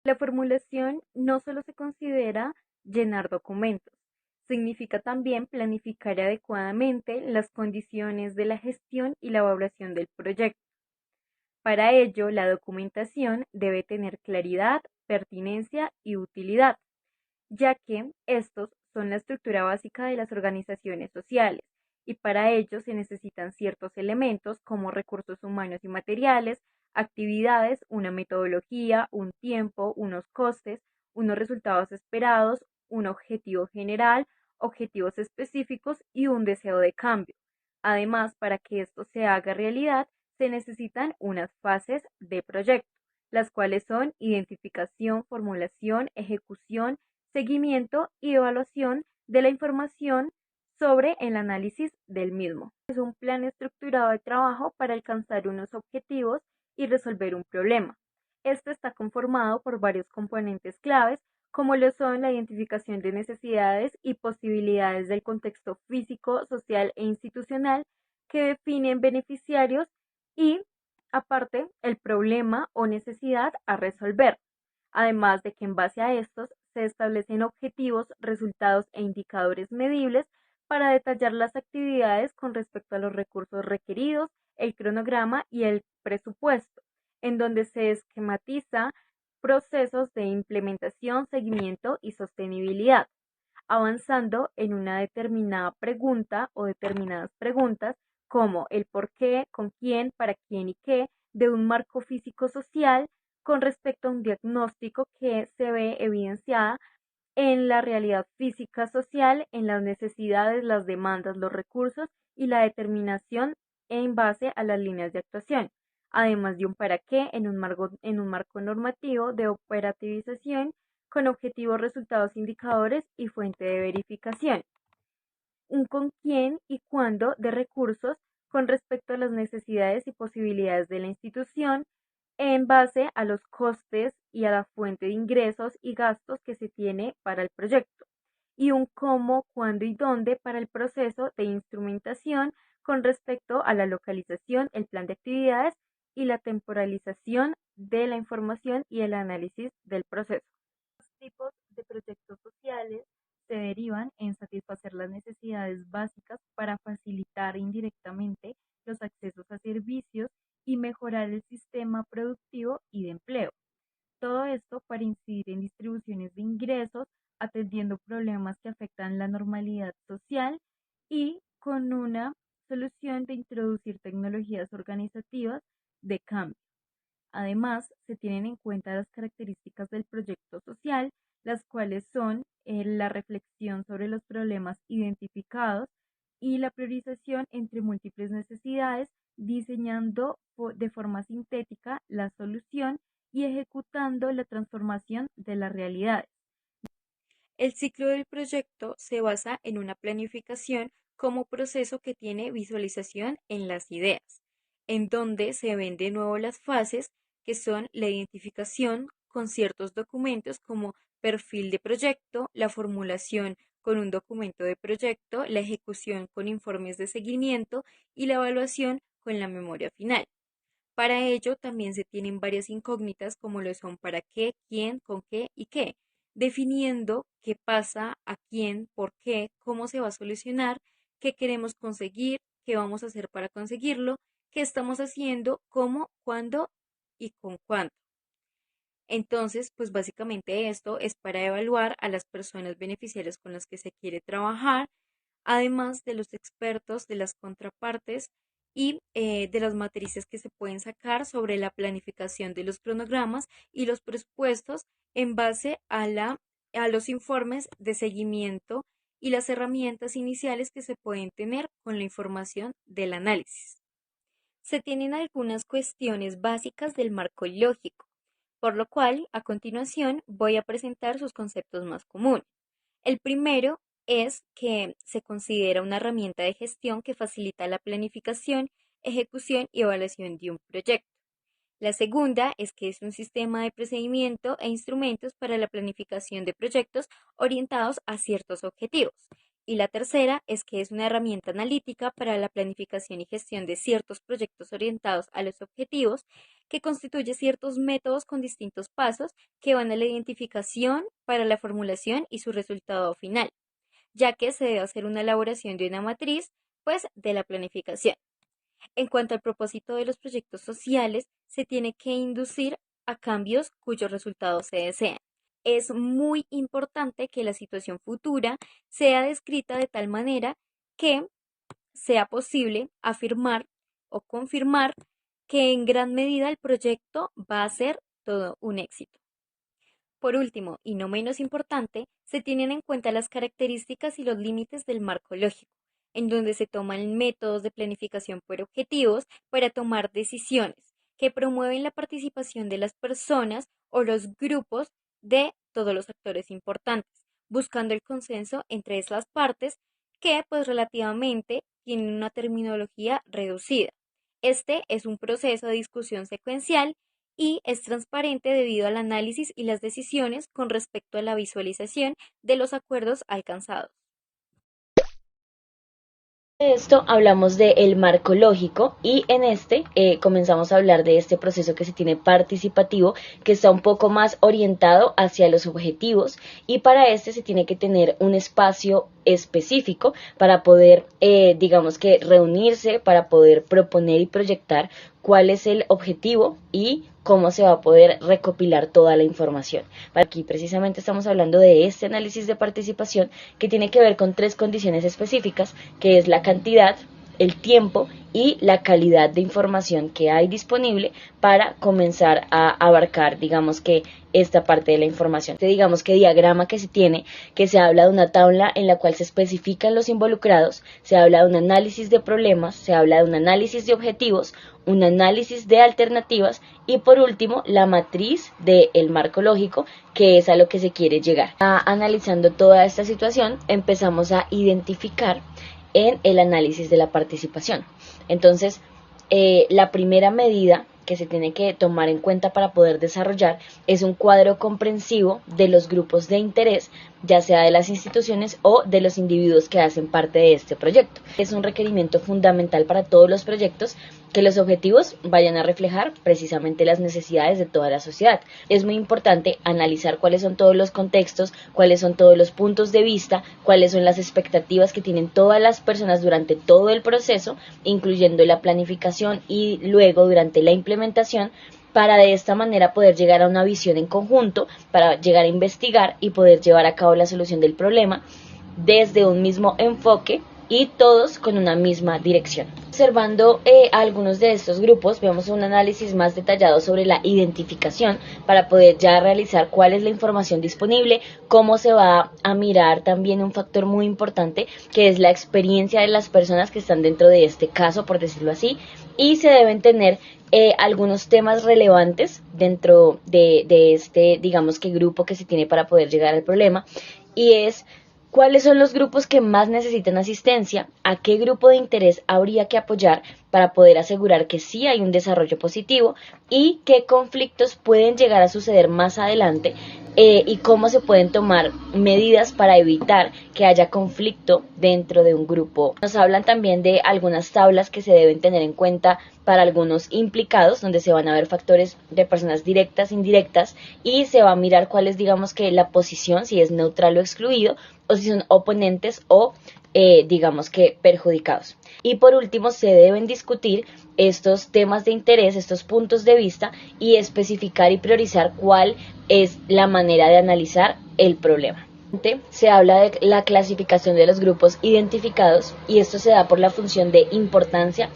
La formulación no solo se considera llenar documentos, significa también planificar adecuadamente las condiciones de la gestión y la evaluación del proyecto. Para ello, la documentación debe tener claridad, pertinencia y utilidad, ya que estos son la estructura básica de las organizaciones sociales y para ello se necesitan ciertos elementos como recursos humanos y materiales, actividades, una metodología, un tiempo, unos costes, unos resultados esperados, un objetivo general, objetivos específicos y un deseo de cambio. Además, para que esto se haga realidad, se necesitan unas fases de proyecto, las cuales son identificación, formulación, ejecución, seguimiento y evaluación de la información sobre el análisis del mismo. Es un plan estructurado de trabajo para alcanzar unos objetivos y resolver un problema. Este está conformado por varios componentes claves, como lo son la identificación de necesidades y posibilidades del contexto físico, social e institucional que definen beneficiarios y, aparte, el problema o necesidad a resolver. Además de que en base a estos se establecen objetivos, resultados e indicadores medibles para detallar las actividades con respecto a los recursos requeridos, el cronograma y el presupuesto, en donde se esquematiza procesos de implementación, seguimiento y sostenibilidad, avanzando en una determinada pregunta o determinadas preguntas como el por qué, con quién, para quién y qué, de un marco físico social con respecto a un diagnóstico que se ve evidenciada en la realidad física social, en las necesidades, las demandas, los recursos y la determinación en base a las líneas de actuación, además de un para qué en un marco normativo de operativización con objetivos, resultados, indicadores y fuente de verificación, un con quién y cuándo de recursos con respecto a las necesidades y posibilidades de la institución en base a los costes y a la fuente de ingresos y gastos que se tiene para el proyecto, y un cómo, cuándo y dónde para el proceso de instrumentación con respecto a la localización, el plan de actividades y la temporalización de la información y el análisis del proceso. Los tipos de proyectos sociales se derivan en satisfacer las necesidades básicas para facilitar indirectamente los accesos a servicios y mejorar el sistema productivo y de empleo. Todo esto para incidir en distribuciones de ingresos, atendiendo problemas que afectan la normalidad social y con una solución de introducir tecnologías organizativas de cambio. Además, se tienen en cuenta las características del proyecto social, las cuales son la reflexión sobre los problemas identificados y la priorización entre múltiples necesidades, diseñando de forma sintética la solución y ejecutando la transformación de las realidades. El ciclo del proyecto se basa en una planificación como proceso que tiene visualización en las ideas, en donde se ven de nuevo las fases que son la identificación con ciertos documentos como perfil de proyecto, la formulación con un documento de proyecto, la ejecución con informes de seguimiento y la evaluación con la memoria final. Para ello también se tienen varias incógnitas como lo son para qué, quién, con qué y qué, definiendo qué pasa, a quién, por qué, cómo se va a solucionar, qué queremos conseguir, qué vamos a hacer para conseguirlo, qué estamos haciendo, cómo, cuándo y con cuánto. Entonces, pues básicamente esto es para evaluar a las personas beneficiarias con las que se quiere trabajar, además de los expertos, de las contrapartes y de las matrices que se pueden sacar sobre la planificación de los cronogramas y los presupuestos en base a los informes de seguimiento y las herramientas iniciales que se pueden tener con la información del análisis. Se tienen algunas cuestiones básicas del marco lógico, por lo cual a continuación voy a presentar sus conceptos más comunes. El primero es que se considera una herramienta de gestión que facilita la planificación, ejecución y evaluación de un proyecto. La segunda es que es un sistema de procedimiento e instrumentos para la planificación de proyectos orientados a ciertos objetivos. Y la tercera es que es una herramienta analítica para la planificación y gestión de ciertos proyectos orientados a los objetivos que constituye ciertos métodos con distintos pasos que van a la identificación para la formulación y su resultado final, ya que se debe hacer una elaboración de una matriz, pues, de la planificación. En cuanto al propósito de los proyectos sociales, se tiene que inducir a cambios cuyos resultados se desean. Es muy importante que la situación futura sea descrita de tal manera que sea posible afirmar o confirmar que en gran medida el proyecto va a ser todo un éxito. Por último, y no menos importante, se tienen en cuenta las características y los límites del marco lógico, en donde se toman métodos de planificación por objetivos para tomar decisiones que promueven la participación de las personas o los grupos de todos los actores importantes, buscando el consenso entre esas partes que, pues relativamente, tienen una terminología reducida. Este es un proceso de discusión secuencial y es transparente debido al análisis y las decisiones con respecto a la visualización de los acuerdos alcanzados. De esto hablamos del marco lógico y en este comenzamos a hablar de este proceso que se tiene participativo, que está un poco más orientado hacia los objetivos, y para este se tiene que tener un espacio específico para poder, digamos que reunirse, para poder proponer y proyectar cuál es el objetivo y cómo se va a poder recopilar toda la información. Aquí precisamente estamos hablando de este análisis de participación que tiene que ver con tres condiciones específicas, que es la cantidad, el tiempo y la calidad de información que hay disponible para comenzar a abarcar, digamos que esta parte de la información. Digamos que diagrama que se tiene, que se habla de una tabla en la cual se especifican los involucrados, se habla de un análisis de problemas, se habla de un análisis de objetivos, un análisis de alternativas y por último la matriz del marco lógico, que es a lo que se quiere llegar. Analizando toda esta situación, empezamos a identificar en el análisis de la participación. Entonces, la primera medida que se tiene que tomar en cuenta para poder desarrollar es un cuadro comprensivo de los grupos de interés, ya sea de las instituciones o de los individuos que hacen parte de este proyecto. Es un requerimiento fundamental para todos los proyectos que los objetivos vayan a reflejar precisamente las necesidades de toda la sociedad. Es muy importante analizar cuáles son todos los contextos, cuáles son todos los puntos de vista, cuáles son las expectativas que tienen todas las personas durante todo el proceso, incluyendo la planificación y luego durante la implementación, para de esta manera poder llegar a una visión en conjunto, para llegar a investigar y poder llevar a cabo la solución del problema desde un mismo enfoque y todos con una misma dirección. Observando algunos de estos grupos, vemos un análisis más detallado sobre la identificación para poder ya realizar cuál es la información disponible, cómo se va a mirar también un factor muy importante que es la experiencia de las personas que están dentro de este caso, por decirlo así, y se deben tener algunos temas relevantes dentro de este, digamos que grupo que se tiene para poder llegar al problema, y es ¿cuáles son los grupos que más necesitan asistencia? ¿A qué grupo de interés habría que apoyar para poder asegurar que sí hay un desarrollo positivo? ¿Y qué conflictos pueden llegar a suceder más adelante? Y cómo se pueden tomar medidas para evitar que haya conflicto dentro de un grupo. Nos hablan también de algunas tablas que se deben tener en cuenta para algunos implicados, donde se van a ver factores de personas directas, indirectas, y se va a mirar cuál es, digamos que la posición, si es neutral o excluido, o si son oponentes o digamos que perjudicados. Y por último, se deben discutir estos temas de interés, estos puntos de vista, y especificar y priorizar cuál es la manera de analizar el problema. Se habla de la clasificación de los grupos identificados y esto se da por la función de importancia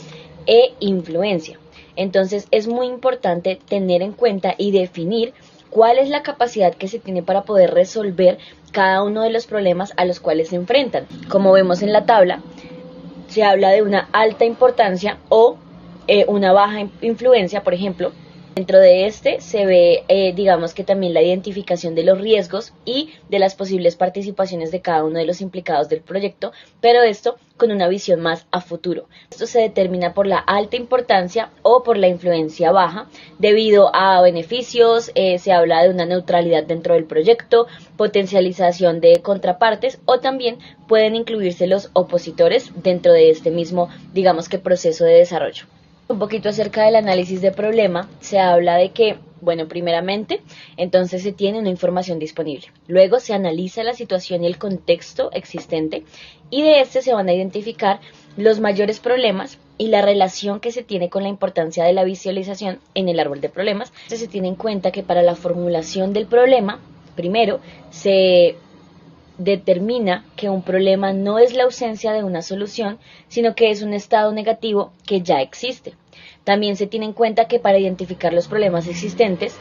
e influencia. Entonces es muy importante tener en cuenta y definir cuál es la capacidad que se tiene para poder resolver cada uno de los problemas a los cuales se enfrentan. Como vemos en la tabla, se habla de una alta importancia o una baja influencia, por ejemplo. Dentro de este se ve, digamos que también la identificación de los riesgos y de las posibles participaciones de cada uno de los implicados del proyecto, pero esto con una visión más a futuro. Esto se determina por la alta importancia o por la influencia baja, debido a beneficios, se habla de una neutralidad dentro del proyecto, potencialización de contrapartes o también pueden incluirse los opositores dentro de este mismo, digamos que proceso de desarrollo. Un poquito acerca del análisis de problema, se habla de que, bueno, primeramente, entonces se tiene una información disponible. Luego se analiza la situación y el contexto existente y de este se van a identificar los mayores problemas y la relación que se tiene con la importancia de la visualización en el árbol de problemas. Entonces se tiene en cuenta que para la formulación del problema, primero se determina que un problema no es la ausencia de una solución, sino que es un estado negativo que ya existe. También se tiene en cuenta que para identificar los problemas existentes,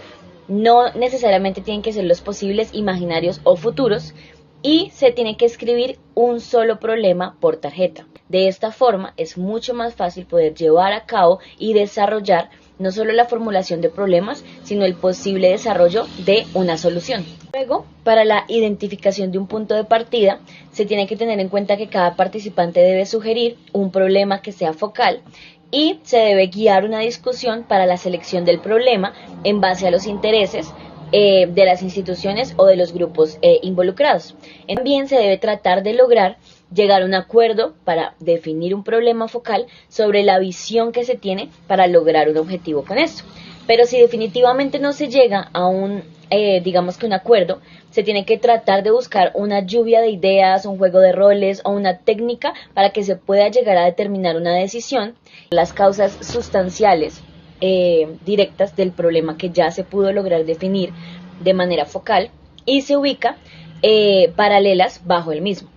no necesariamente tienen que ser los posibles, imaginarios o futuros, y se tiene que escribir un solo problema por tarjeta. De esta forma es mucho más fácil poder llevar a cabo y desarrollar no solo la formulación de problemas, sino el posible desarrollo de una solución. Luego, para la identificación de un punto de partida, se tiene que tener en cuenta que cada participante debe sugerir un problema que sea focal y se debe guiar una discusión para la selección del problema en base a los intereses de las instituciones o de los grupos involucrados. También se debe tratar de lograr llegar a un acuerdo para definir un problema focal sobre la visión que se tiene para lograr un objetivo con esto. Pero si definitivamente no se llega a digamos que un acuerdo, se tiene que tratar de buscar una lluvia de ideas, un juego de roles o una técnica para que se pueda llegar a determinar una decisión. Las causas sustanciales directas del problema que ya se pudo lograr definir de manera focal y se ubica paralelas bajo el mismo.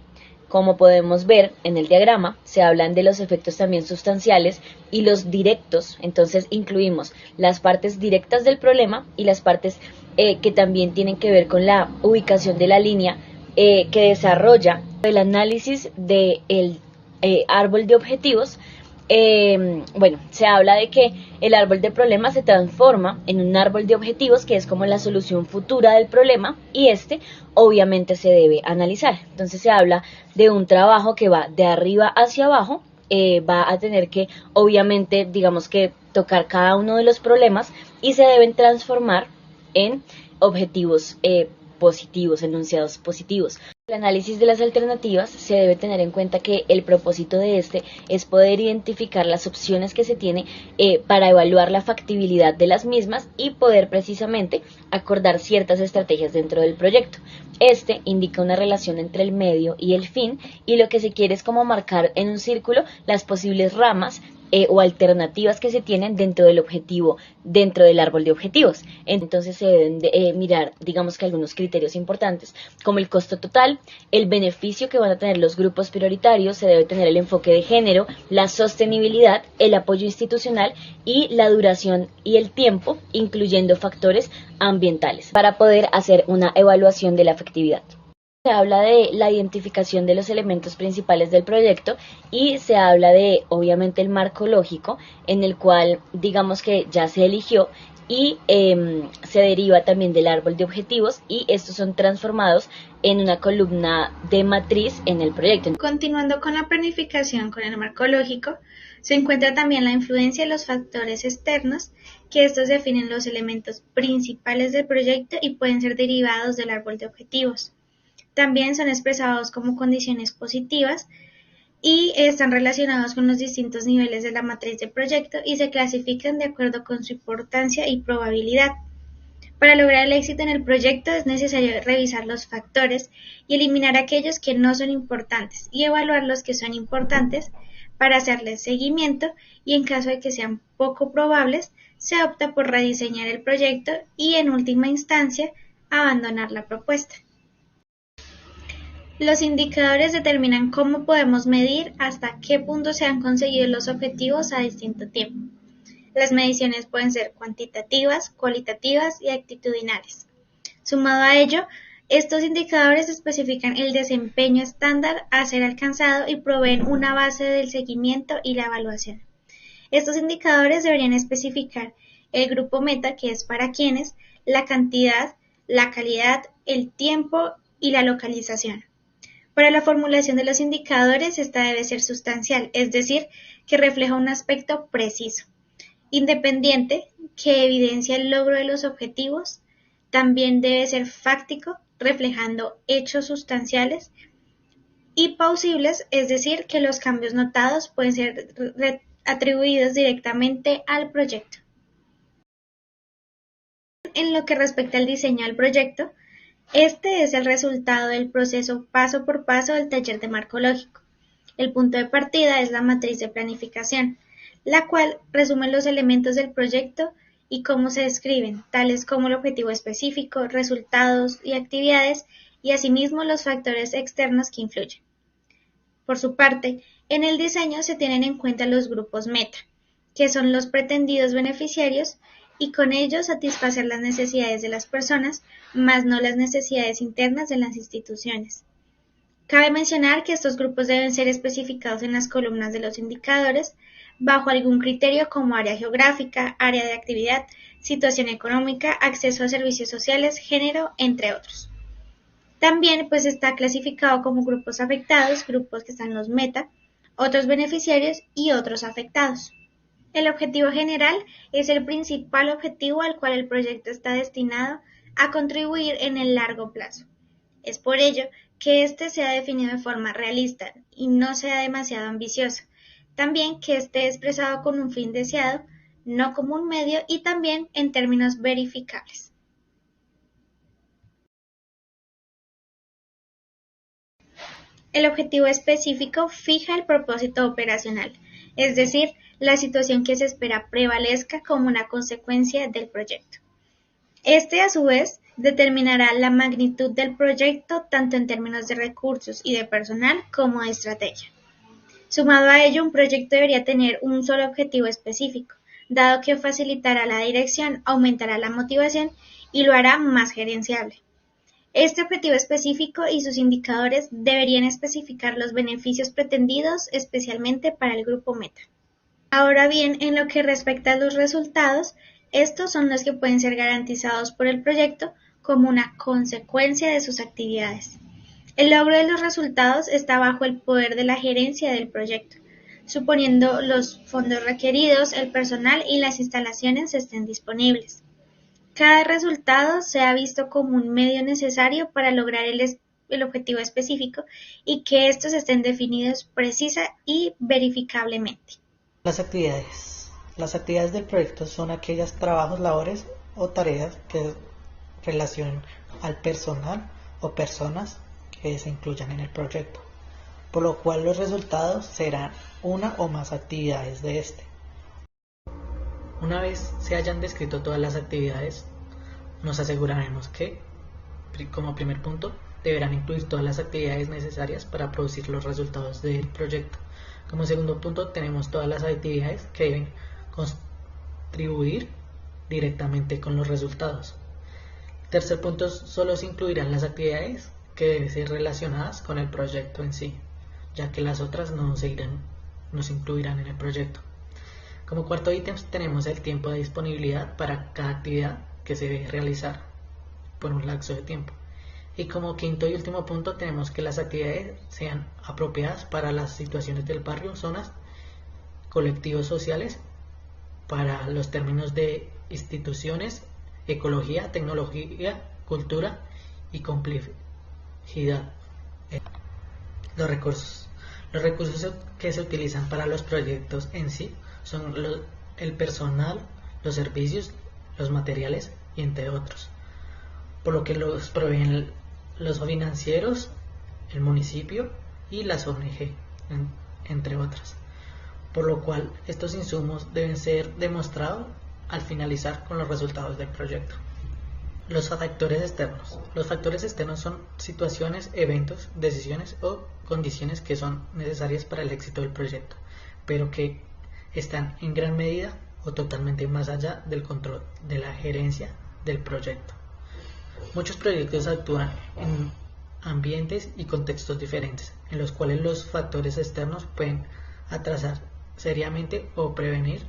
Como podemos ver en el diagrama, se hablan de los efectos también sustanciales y los directos. Entonces incluimos las partes directas del problema y las partes que también tienen que ver con la ubicación de la línea que desarrolla el análisis del árbol de objetivos. Bueno, se habla de que el árbol de problemas se transforma en un árbol de objetivos que es como la solución futura del problema y este obviamente se debe analizar. Entonces se habla de un trabajo que va de arriba hacia abajo, va a tener que obviamente digamos que tocar cada uno de los problemas y se deben transformar en objetivos positivos, enunciados positivos. El análisis de las alternativas se debe tener en cuenta que el propósito de este es poder identificar las opciones que se tiene para evaluar la factibilidad de las mismas y poder precisamente acordar ciertas estrategias dentro del proyecto. Este indica una relación entre el medio y el fin y lo que se quiere es como marcar en un círculo las posibles ramas o alternativas que se tienen dentro del objetivo, dentro del árbol de objetivos. Entonces se deben mirar, digamos que algunos criterios importantes, como el costo total, el beneficio que van a tener los grupos prioritarios, se debe tener el enfoque de género, la sostenibilidad, el apoyo institucional y la duración y el tiempo, incluyendo factores ambientales, para poder hacer una evaluación de la efectividad. Se habla de la identificación de los elementos principales del proyecto y se habla de, obviamente, el marco lógico en el cual, digamos que ya se eligió y se deriva también del árbol de objetivos y estos son transformados en una columna de matriz en el proyecto. Continuando con la planificación con el marco lógico, se encuentra también la influencia de los factores externos, que estos definen los elementos principales del proyecto y pueden ser derivados del árbol de objetivos. También son expresados como condiciones positivas y están relacionados con los distintos niveles de la matriz de proyecto y se clasifican de acuerdo con su importancia y probabilidad. Para lograr el éxito en el proyecto es necesario revisar los factores y eliminar aquellos que no son importantes y evaluar los que son importantes para hacerles seguimiento y en caso de que sean poco probables, se opta por rediseñar el proyecto y en última instancia abandonar la propuesta. Los indicadores determinan cómo podemos medir hasta qué punto se han conseguido los objetivos a distinto tiempo. Las mediciones pueden ser cuantitativas, cualitativas y actitudinales. Sumado a ello, estos indicadores especifican el desempeño estándar a ser alcanzado y proveen una base del seguimiento y la evaluación. Estos indicadores deberían especificar el grupo meta, que es para quienes, la cantidad, la calidad, el tiempo y la localización. Para la formulación de los indicadores, esta debe ser sustancial, es decir, que refleja un aspecto preciso, independiente, que evidencia el logro de los objetivos. También debe ser fáctico, reflejando hechos sustanciales y plausibles, es decir, que los cambios notados pueden ser atribuidos directamente al proyecto. En lo que respecta al diseño del proyecto, este es el resultado del proceso paso por paso del taller de marco lógico. El punto de partida es la matriz de planificación, la cual resume los elementos del proyecto y cómo se describen, tales como el objetivo específico, resultados y actividades, y asimismo los factores externos que influyen. Por su parte, en el diseño se tienen en cuenta los grupos meta, que son los pretendidos beneficiarios, y con ello satisfacer las necesidades de las personas, más no las necesidades internas de las instituciones. Cabe mencionar que estos grupos deben ser especificados en las columnas de los indicadores bajo algún criterio como área geográfica, área de actividad, situación económica, acceso a servicios sociales, género, entre otros. También pues está clasificado como grupos afectados, grupos que están en los meta, otros beneficiarios y otros afectados. El objetivo general es el principal objetivo al cual el proyecto está destinado a contribuir en el largo plazo. Es por ello que éste sea definido de forma realista y no sea demasiado ambicioso. También que esté expresado con un fin deseado, no como un medio, y también en términos verificables. El objetivo específico fija el propósito operacional, es decir, la situación que se espera prevalezca como una consecuencia del proyecto. Este, a su vez, determinará la magnitud del proyecto tanto en términos de recursos y de personal como de estrategia. Sumado a ello, un proyecto debería tener un solo objetivo específico, dado que facilitará la dirección, aumentará la motivación y lo hará más gerenciable. Este objetivo específico y sus indicadores deberían especificar los beneficios pretendidos, especialmente para el grupo meta. Ahora bien, en lo que respecta a los resultados, estos son los que pueden ser garantizados por el proyecto como una consecuencia de sus actividades. El logro de los resultados está bajo el poder de la gerencia del proyecto, suponiendo los fondos requeridos, el personal y las instalaciones estén disponibles. Cada resultado se ha visto como un medio necesario para lograr el objetivo específico y que estos estén definidos precisa y verificablemente. Las actividades. Las actividades del proyecto son aquellos trabajos, labores o tareas que relacionen al personal o personas que se incluyan en el proyecto, por lo cual los resultados serán una o más actividades de este. Una vez se hayan descrito todas las actividades, nos aseguraremos que, como primer punto, deberán incluir todas las actividades necesarias para producir los resultados del proyecto. Como segundo punto, tenemos todas las actividades que deben contribuir directamente con los resultados. Tercer punto, solo se incluirán las actividades que deben ser relacionadas con el proyecto en sí, ya que las otras no se incluirán en el proyecto. Como cuarto ítem tenemos el tiempo de disponibilidad para cada actividad que se debe realizar por un lapso de tiempo. Y como quinto y último punto tenemos que las actividades sean apropiadas para las situaciones del barrio, zonas, colectivos sociales, para los términos de instituciones, ecología, tecnología, cultura y complejidad. Los recursos. Los recursos que se utilizan para los proyectos en sí son el personal, los servicios, los materiales y entre otros, por lo que los proveen los financieros, el municipio y las ONG, entre otras, por lo cual estos insumos deben ser demostrados al finalizar con los resultados del proyecto. Los factores externos. Los factores externos son situaciones, eventos, decisiones o condiciones que son necesarias para el éxito del proyecto, pero que están en gran medida o totalmente más allá del control de la gerencia del proyecto. Muchos proyectos actúan en ambientes y contextos diferentes, en los cuales los factores externos pueden atrasar seriamente o prevenir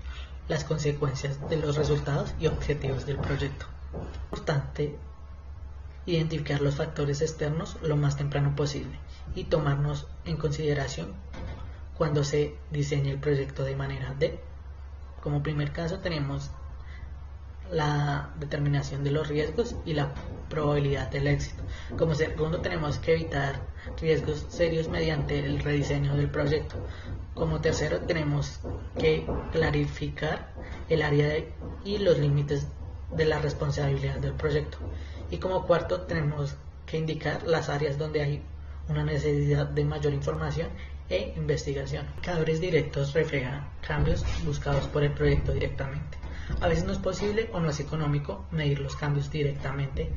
las consecuencias de los resultados y objetivos del proyecto. Es importante identificar los factores externos lo más temprano posible y tomarnos en consideración cuando se diseña el proyecto de manera de, como primer caso tenemos la determinación de los riesgos y la probabilidad del éxito. Como segundo, tenemos que evitar riesgos serios mediante el rediseño del proyecto. Como tercero, tenemos que clarificar el área y los límites de la responsabilidad del proyecto. Y como cuarto, tenemos que indicar las áreas donde hay una necesidad de mayor información e investigación. Indicadores directos reflejan cambios buscados por el proyecto directamente. A veces no es posible o no es económico medir los cambios directamente.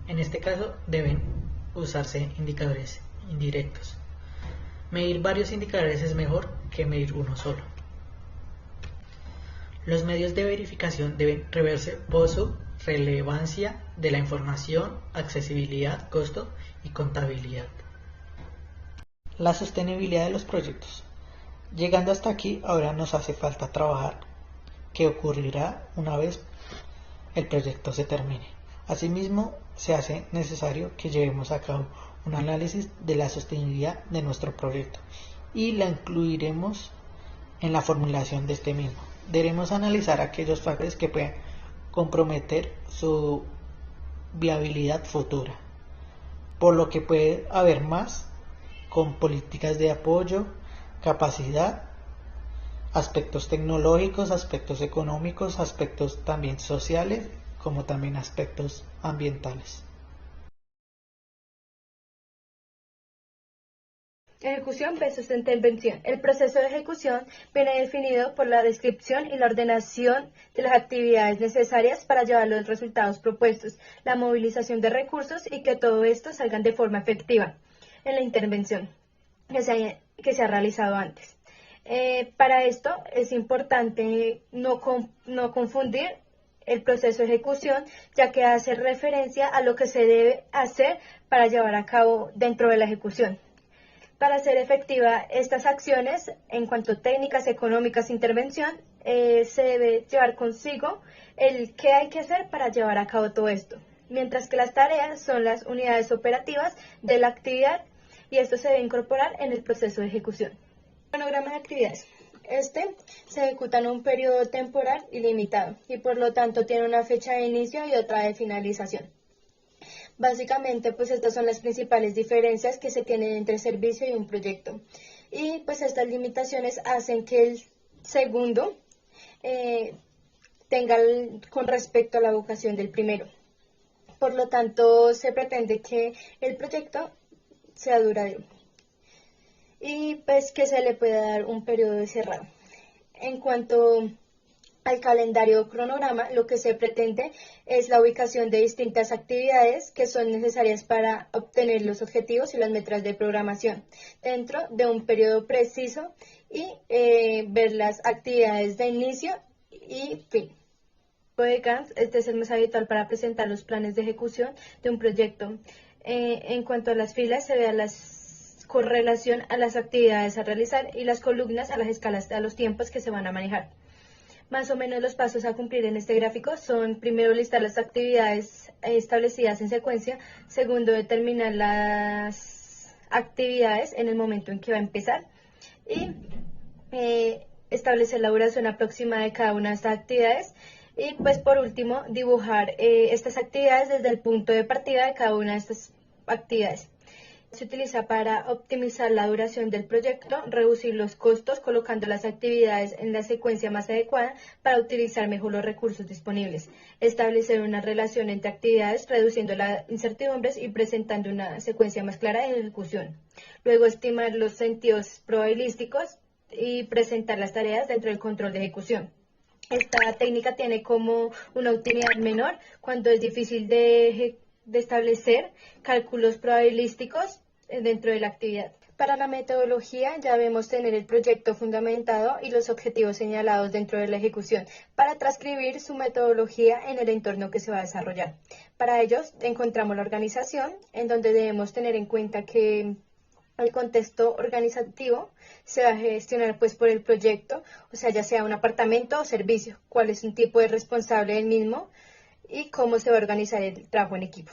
En este caso deben usarse indicadores indirectos. Medir varios indicadores es mejor que medir uno solo. Los medios de verificación deben reverse por su relevancia de la información, accesibilidad, costo y contabilidad. La sostenibilidad de los proyectos. Llegando hasta aquí, ahora nos hace falta trabajar qué ocurrirá una vez el proyecto se termine. Asimismo, se hace necesario que llevemos a cabo un análisis de la sostenibilidad de nuestro proyecto y la incluiremos en la formulación de este mismo. Debemos analizar aquellos factores que puedan comprometer su viabilidad futura, por lo que puede haber más con políticas de apoyo, capacidad, aspectos tecnológicos, aspectos económicos, aspectos también sociales, como también aspectos ambientales. Ejecución versus intervención. El proceso de ejecución viene definido por la descripción y la ordenación de las actividades necesarias para llevar los resultados propuestos, la movilización de recursos y que todo esto salgan de forma efectiva en la intervención que se ha realizado antes. Para esto es importante no confundir el proceso de ejecución, ya que hace referencia a lo que se debe hacer para llevar a cabo dentro de la ejecución. Para hacer efectiva estas acciones, en cuanto a técnicas económicas, intervención, se debe llevar consigo el qué hay que hacer para llevar a cabo todo esto, mientras que las tareas son las unidades operativas de la actividad y esto se debe incorporar en el proceso de ejecución. Cronograma de actividades. Este se ejecuta en un periodo temporal ilimitado y por lo tanto tiene una fecha de inicio y otra de finalización. Básicamente, pues estas son las principales diferencias que se tienen entre el servicio y un proyecto. Y pues estas limitaciones hacen que el segundo tenga con respecto a la vocación del primero. Por lo tanto, se pretende que el proyecto sea duradero y pues que se le pueda dar un periodo de cerrado. En cuanto al calendario o cronograma, lo que se pretende es la ubicación de distintas actividades que son necesarias para obtener los objetivos y las metas de programación dentro de un periodo preciso y ver las actividades de inicio y fin. De Gantt, este es el más habitual para presentar los planes de ejecución de un proyecto. En cuanto a las filas, se ve correlación a las actividades a realizar y las columnas a las escalas a los tiempos que se van a manejar. Más o menos los pasos a cumplir en este gráfico son: primero, listar las actividades establecidas en secuencia; segundo, determinar las actividades en el momento en que va a empezar y establecer la duración aproximada de cada una de estas actividades; y pues por último, dibujar estas actividades desde el punto de partida de cada una de estas actividades. Se utiliza para optimizar la duración del proyecto, reducir los costos colocando las actividades en la secuencia más adecuada para utilizar mejor los recursos disponibles, establecer una relación entre actividades reduciendo las incertidumbres y presentando una secuencia más clara de ejecución. Luego, estimar los sentidos probabilísticos y presentar las tareas dentro del control de ejecución. Esta técnica tiene como una utilidad menor cuando es difícil de establecer cálculos probabilísticos dentro de la actividad. Para la metodología ya debemos tener el proyecto fundamentado y los objetivos señalados dentro de la ejecución para transcribir su metodología en el entorno que se va a desarrollar. Para ello encontramos la organización, en donde debemos tener en cuenta que el contexto organizativo se va a gestionar pues por el proyecto, o sea, ya sea un apartamento o servicio, cuál es un tipo de responsable del mismo y cómo se va a organizar el trabajo en equipo.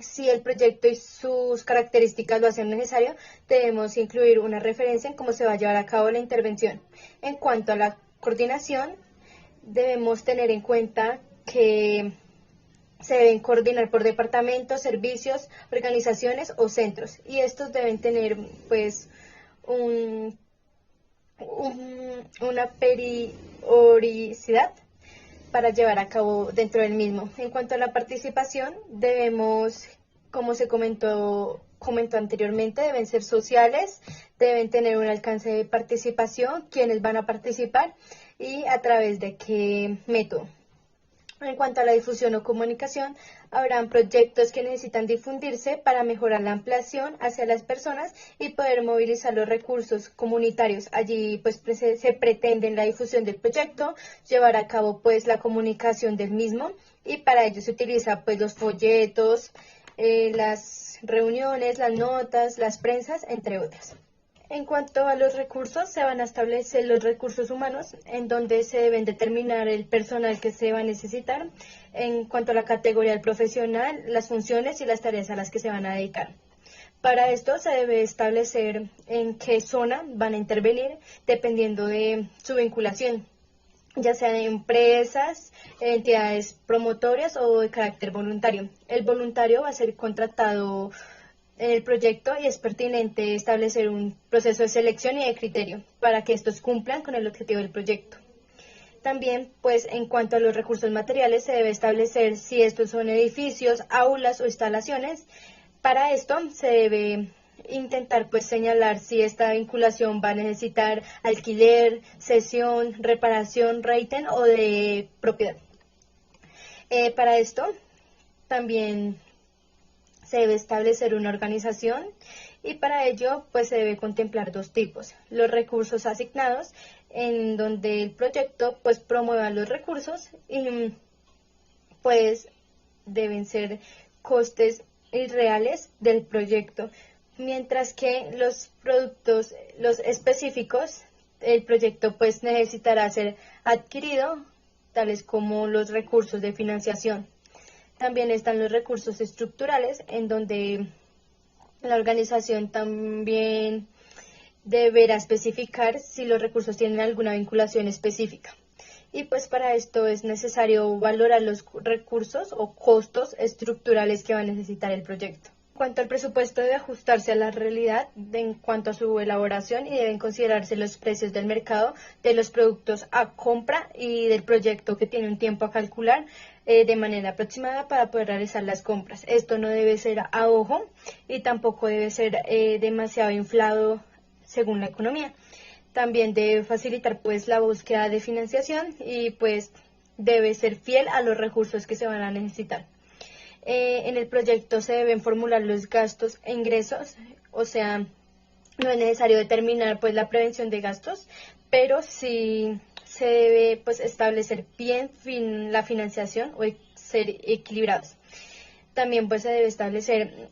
Si el proyecto y sus características lo hacen necesario, debemos incluir una referencia en cómo se va a llevar a cabo la intervención. En cuanto a la coordinación, debemos tener en cuenta que se deben coordinar por departamentos, servicios, organizaciones o centros, y estos deben tener pues una periodicidad para llevar a cabo dentro del mismo. En cuanto a la participación, debemos, como se comentó anteriormente, deben ser sociales, deben tener un alcance de participación, quiénes van a participar y a través de qué método. En cuanto a la difusión o comunicación, habrán proyectos que necesitan difundirse para mejorar la ampliación hacia las personas y poder movilizar los recursos comunitarios. Allí pues se pretende en la difusión del proyecto llevar a cabo pues la comunicación del mismo, y para ello se utiliza pues los folletos, las reuniones, las notas, las prensas, entre otras. En cuanto a los recursos, se van a establecer los recursos humanos, en donde se deben determinar el personal que se va a necesitar, en cuanto a la categoría del profesional, las funciones y las tareas a las que se van a dedicar. Para esto se debe establecer en qué zona van a intervenir, dependiendo de su vinculación, ya sea de empresas, entidades promotorias o de carácter voluntario. El voluntario va a ser contratado en el proyecto y es pertinente establecer un proceso de selección y de criterio para que estos cumplan con el objetivo del proyecto. También, pues, en cuanto a los recursos materiales, se debe establecer si estos son edificios, aulas o instalaciones. Para esto se debe intentar, pues, señalar si esta vinculación va a necesitar alquiler, cesión, reparación, reiten o de propiedad. Para esto, también se debe establecer una organización, y para ello pues se debe contemplar dos tipos: los recursos asignados, en donde el proyecto pues promueva los recursos y pues deben ser costes irreales del proyecto, mientras que los productos, los específicos, el proyecto pues necesitará ser adquirido, tales como los recursos de financiación. También están los recursos estructurales, en donde la organización también deberá especificar si los recursos tienen alguna vinculación específica. Y pues para esto es necesario valorar los recursos o costos estructurales que va a necesitar el proyecto. En cuanto al presupuesto, debe ajustarse a la realidad en cuanto a su elaboración, y deben considerarse los precios del mercado de los productos a compra y del proyecto, que tiene un tiempo a calcular de manera aproximada para poder realizar las compras. Esto no debe ser a ojo y tampoco debe ser demasiado inflado según la economía. También debe facilitar pues la búsqueda de financiación y pues debe ser fiel a los recursos que se van a necesitar. En el proyecto se deben formular los gastos e ingresos, o sea, no es necesario determinar pues la prevención de gastos, pero sí se debe pues establecer bien la financiación o ser equilibrados. También pues se debe establecer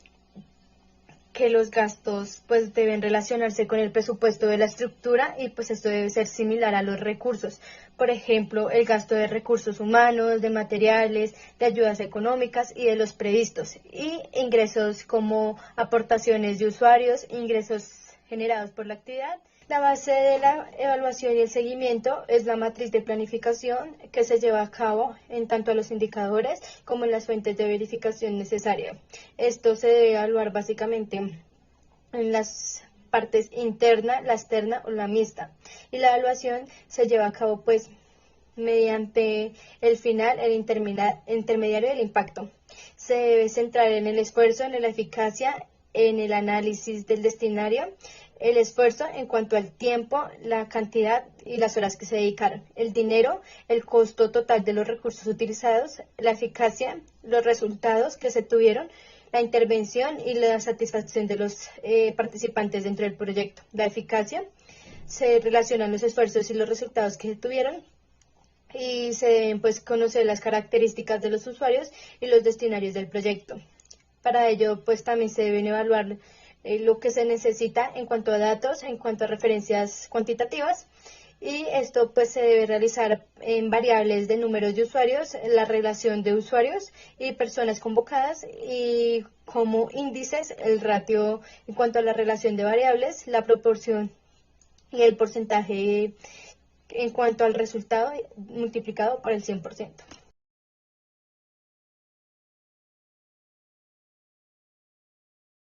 que los gastos pues deben relacionarse con el presupuesto de la estructura, y pues esto debe ser similar a los recursos. Por ejemplo, el gasto de recursos humanos, de materiales, de ayudas económicas y de los previstos, y ingresos como aportaciones de usuarios, ingresos generados por la actividad. La base de la evaluación y el seguimiento es la matriz de planificación, que se lleva a cabo en tanto a los indicadores como en las fuentes de verificación necesarias. Esto se debe evaluar básicamente en las partes interna, la externa o la mixta. Y la evaluación se lleva a cabo pues mediante el final, el intermediario y el impacto. Se debe centrar en el esfuerzo, en la eficacia, en el análisis del destinario, el esfuerzo en cuanto al tiempo, la cantidad y las horas que se dedicaron, el dinero, el costo total de los recursos utilizados, la eficacia, los resultados que se tuvieron, la intervención y la satisfacción de los participantes dentro del proyecto. La eficacia se relacionan los esfuerzos y los resultados que se tuvieron, y se deben pues conocer las características de los usuarios y los destinarios del proyecto. Para ello pues también se deben evaluar lo que se necesita en cuanto a datos, en cuanto a referencias cuantitativas, y esto pues se debe realizar en variables de números de usuarios, la relación de usuarios y personas convocadas, y como índices el ratio en cuanto a la relación de variables, la proporción y el porcentaje en cuanto al resultado multiplicado por el 100%.